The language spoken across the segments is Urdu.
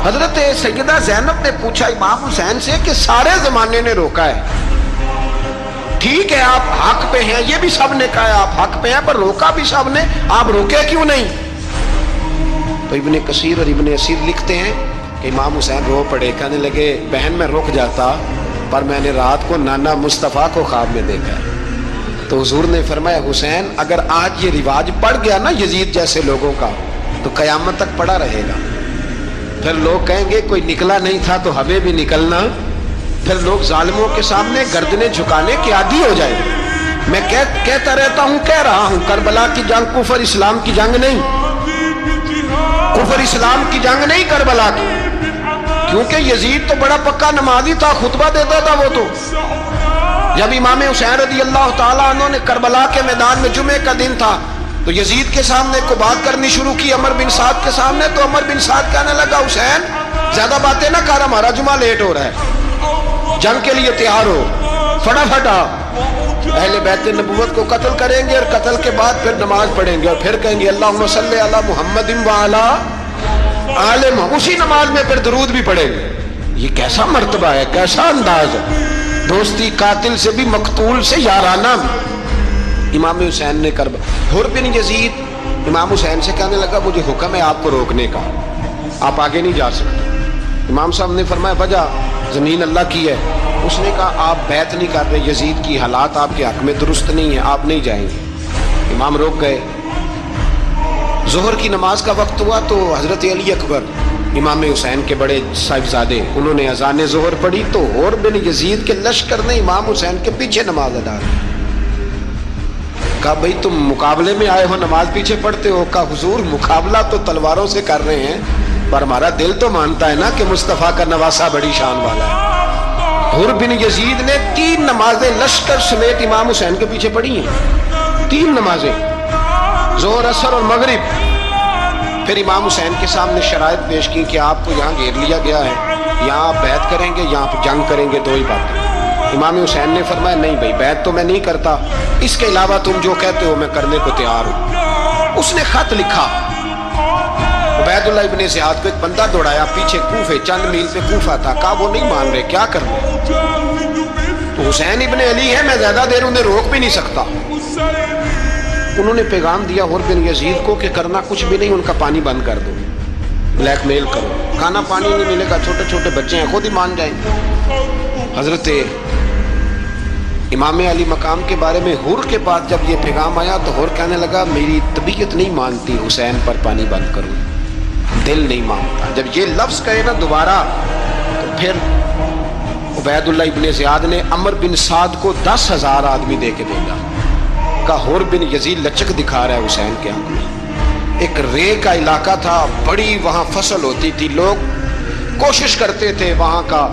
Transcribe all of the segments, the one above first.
حضرت سیدہ زینب نے پوچھا امام حسین سے کہ سارے زمانے نے روکا ہے، ٹھیک ہے آپ حق پہ ہیں، یہ بھی سب نے کہا ہے آپ حق پہ ہیں، پر روکا بھی سب نے، آپ روکے کیوں نہیں؟ تو ابن کثیر اور ابن اسیر لکھتے ہیں کہ امام حسین رو پڑے، کہنے لگے بہن میں رک جاتا، پر میں نے رات کو نانا مصطفیٰ کو خواب میں دیکھا ہے۔ تو حضور نے فرمایا حسین اگر آج یہ رواج پڑ گیا نا یزید جیسے لوگوں کا تو قیامت تک پڑا رہے گا، پھر لوگ کہیں گے کوئی نکلا نہیں تھا تو ہمیں بھی نکلنا، پھر لوگ ظالموں کے سامنے گردنیں جھکانے کے عادی ہو جائیں گے۔ میں کہتا رہتا ہوں، کہہ رہا ہوں، کربلا کی جنگ کفر اسلام کی جنگ نہیں، کفر اسلام کی جنگ نہیں کربلا کی، کیونکہ یزید تو بڑا پکا نمازی تھا، خطبہ دیتا تھا وہ تو۔ جب امام حسین رضی اللہ تعالیٰ عنہ نے کربلا کے میدان میں جمعے کا دن تھا تو یزید کے سامنے کو بات کرنی شروع کی عمر بن سعد کے سامنے، تو عمر بن سعد کہنے لگا حسین زیادہ باتیں نہ کر، ہمارا جمعہ لیٹ ہو رہا ہے، جنگ کے لیے تیار ہو، فٹافٹ آ، اہل بیت نبوت کو قتل کریں گے اور قتل کے بعد پھر نماز پڑھیں گے اور پھر کہیں گے اللہم صلی علی محمد وعلی آل محمد، اسی نماز میں پھر درود بھی پڑھیں گے۔ یہ کیسا مرتبہ ہے، کیسا انداز ہے، دوستی قاتل سے بھی مقتول سے یارانہ بھی۔ امام حسین نے حر بن یزید امام حسین سے کہنے لگا مجھے حکم ہے آپ کو روکنے کا، آپ آگے نہیں جا سکتے۔ امام صاحب نے فرمایا وجہ زمین اللہ کی ہے، اس نے کہا آپ بیعت نہیں کر رہے، یزید کی حالات آپ کے حق میں درست نہیں ہے، آپ نہیں جائیں گے۔ امام روک گئے۔ ظہر کی نماز کا وقت ہوا تو حضرت علی اکبر امام حسین کے بڑے صاحبزادے انہوں نے اذان ظہر پڑھی تو حر بن یزید کے لشکر نے امام حسین کے پیچھے نماز ادا کی۔ کہا بھئی تم مقابلے میں آئے ہو نماز پیچھے پڑھتے ہو؟ کہا حضور مقابلہ تو تلواروں سے کر رہے ہیں پر ہمارا دل تو مانتا ہے نا کہ مصطفیٰ کا نواسہ بڑی شان والا ہے۔ حر بن یزید نے 3 نمازیں لشکر سمیت امام حسین کے پیچھے پڑھی ہیں، 3 نمازیں، ظہر اثر اور مغرب۔ پھر امام حسین کے سامنے شرائط پیش کی کہ آپ کو یہاں گھیر لیا گیا ہے، یہاں آپ بیعت کریں گے، یہاں پہ جنگ کریں گے، 2 ہی باتیں۔ امام حسین نے فرمایا نہیں بھائی بیعت تو میں نہیں کرتا، اس کے علاوہ تم جو کہتے ہو میں کرنے کو تیار ہوں۔ اس نے خط لکھا، عبید اللہ ابن زیاد کو ایک بندہ دوڑایا پیچھے کوفے، چند میل پہ کوفہ تھا، کہا وہ نہیں مان رہے، کیا کرنا؟ تو حسین ابن علی ہے، میں زیادہ دیر انہیں روک بھی نہیں سکتا۔ انہوں نے پیغام دیا حر بن یزید کو کہ کرنا کچھ بھی نہیں، ان کا پانی بند کر دو، بلیک میل کرو، کھانا پانی نہیں ملے گا، چھوٹے چھوٹے بچے ہیں خود ہی مان جائیں گے۔ حضرت امام علی مقام کے بارے میں حر کے پاس جب یہ پیغام آیا تو حر کہنے لگا میری طبیعت نہیں مانتی حسین پر پانی بند کروں، دل نہیں مانتا۔ جب یہ لفظ کہے نا دوبارہ تو پھر عبید اللہ ابن زیاد نے عمر بن سعد کو 10,000 آدمی دے کے بھیجا، کہا حر بن یزید لچک دکھا رہا ہے حسین کے حق میں۔ ایک رے کا علاقہ تھا، بڑی وہاں فصل ہوتی تھی، لوگ کوشش کرتے تھے وہاں کا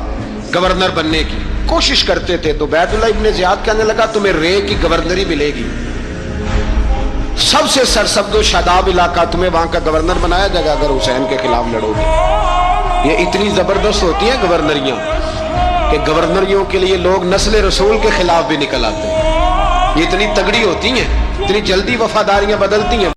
گورنر بننے کی، کوشش کرتے تھے۔ تو عبید اللہ ابن زیاد کہنے لگا تمہیں رے کی گورنری ملے گی، سب سے سرسبز و شاداب علاقہ، تمہیں وہاں کا گورنر بنایا جائے گا اگر حسین کے خلاف لڑو گے۔ یہ اتنی زبردست ہوتی ہیں گورنریاں کہ گورنریوں کے لیے لوگ نسل رسول کے خلاف بھی نکل آتے ہیں، یہ اتنی تگڑی ہوتی ہیں، اتنی جلدی وفاداریاں بدلتی ہیں۔